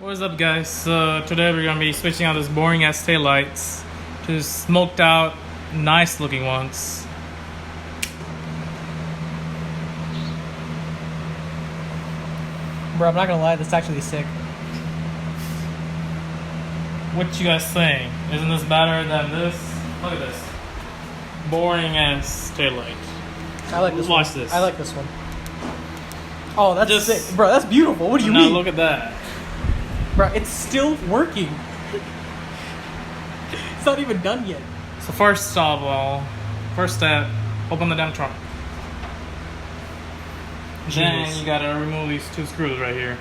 What's up, guys? So today we're gonna be switching out this boring ass taillights to smoked out, nice looking ones. Bro, I'm not gonna lie, this is actually sick. What you guys think? Isn't this better than this? Look at this. Boring ass taillight. I like this Watch one. this. I like this one. Oh, that's Just- sick. Bro, that's beautiful. What do you Now mean? look at that. Bro, it's still working. It's not even done yet. So first of all, first step, open the damn trunk. Then Jeez. you gotta remove these two screws right here.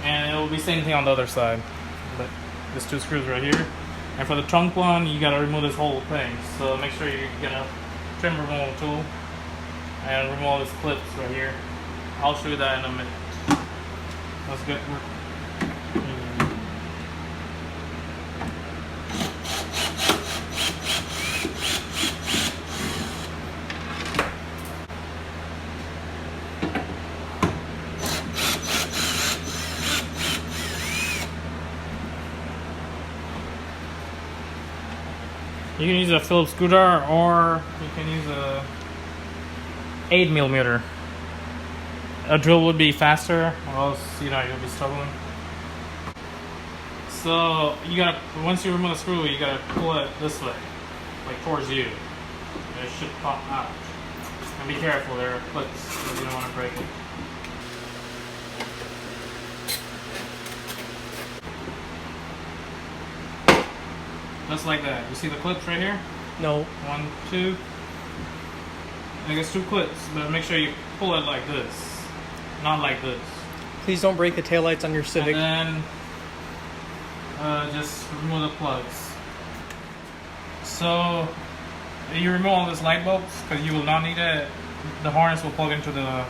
And it will be same thing on the other side. But there's two screws right here. And for the trunk one, you gotta remove this whole thing. So make sure you get a trim removal tool and remove all these clips right here. I'll show you that in a minute. Let's get You can use a Phillips screwdriver or you can use a 8mm. A drill would be faster, or else you'll be struggling. So you gotta, once you remove the screw, you gotta pull it this way, like towards you. And it should pop out. And be careful, there are clips, so you don't want to break it. Just like that. You see the clips right here? No. 1, 2. I guess 2 clips, but make sure you pull it like this, not like this. Please don't break the taillights on your Civic. And then just remove the plugs. So you remove all these light bulbs because you will not need it. The harness will plug into the,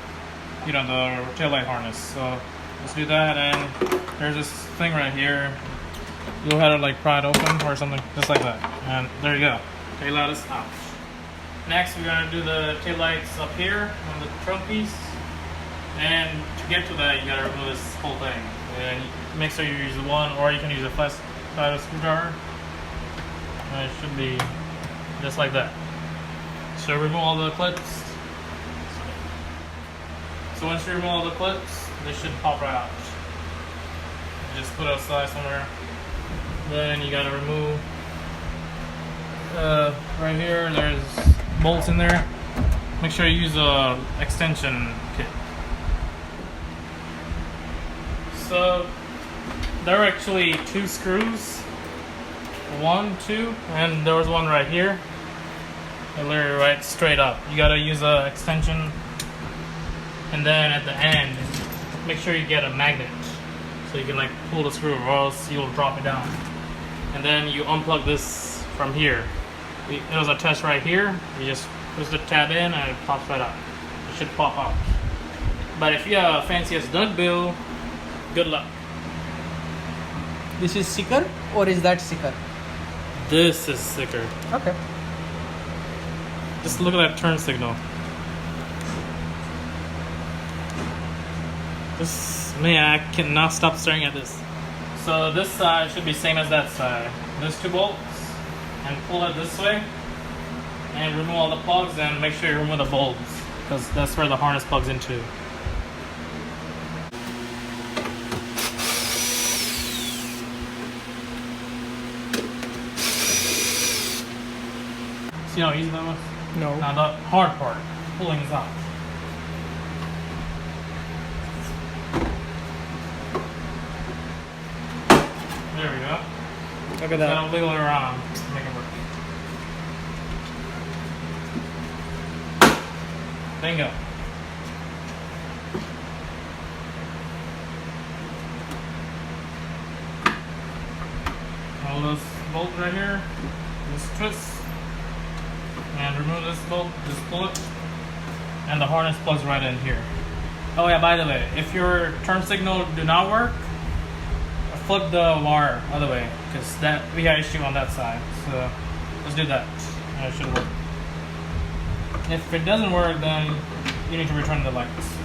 the taillight harness. So let's do that. And there's this thing right here. You'll have to like pry it open or something, just like that. And there you go. Taillight is out. Next, we're gonna do the taillights up here on the trunk piece. And to get to that, you gotta remove this whole thing. And make sure you use one, or you can use a flat screwdriver. And it should be just like that. So remove all the clips. So once you remove all the clips, they should pop right out. Just put it aside somewhere. Then you gotta remove right here. There's bolts in there. Make sure you use a extension kit. So there are actually 2 screws, 1, 2, and there was one right here. And literally right straight up. You gotta use a extension, and then at the end, make sure you get a magnet so you can like pull the screw, or else you'll drop it down. And then you unplug this from here. It was attached right here. You just push the tab in and it pops right out. It should pop out. But if you have a fancy as duck bill, good luck. This is sicker, or is that sicker? This is sicker. Okay. Just look at that turn signal. Man, I cannot stop staring at this. So this side should be same as that side. There's 2 bolts, and pull it this way, and remove all the plugs, and make sure you remove the bulbs, because that's where the harness plugs into. See how easy that was? No. Now the hard part, pulling this out. There we go. Look at that. Gotta wiggle it around to make it work. Bingo. All this bolt right here, this twist, and remove this bolt, just pull it, and the harness plugs right in here. Oh yeah, by the way, if your turn signal do not work, flip the wire other way, because that we got issue on that side. So let's do that, and it should work. If it doesn't work, then you need to return the lights.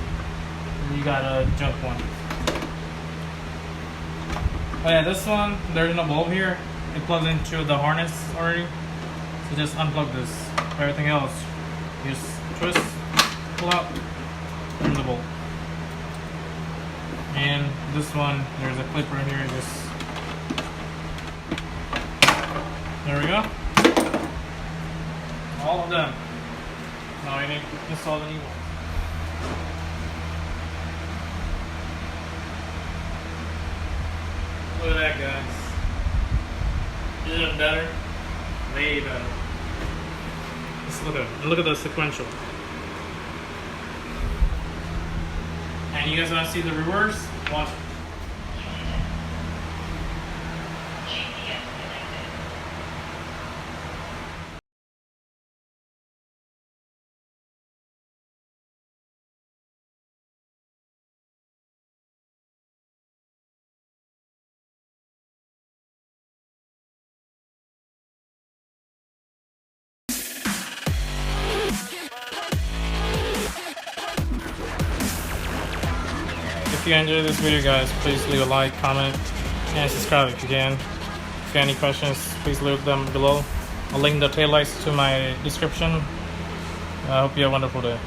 You got a junk one. Oh yeah, this one, there's no bulb here. It plugs into the harness already. So just unplug this. Everything else, you just twist, pull out, turn the bolt. And this one, there's a clip right here. Just there we go. All of them. Now you need to install the new one. Look at that, guys. Isn't it better? Way better. Let's look at the sequential. And you guys want to see the reverse? Watch it. If you enjoyed this video, guys, please leave a like, comment, and subscribe if you can. If you have any questions, please leave them below. I'll link the taillights to my description. I hope you have a wonderful day.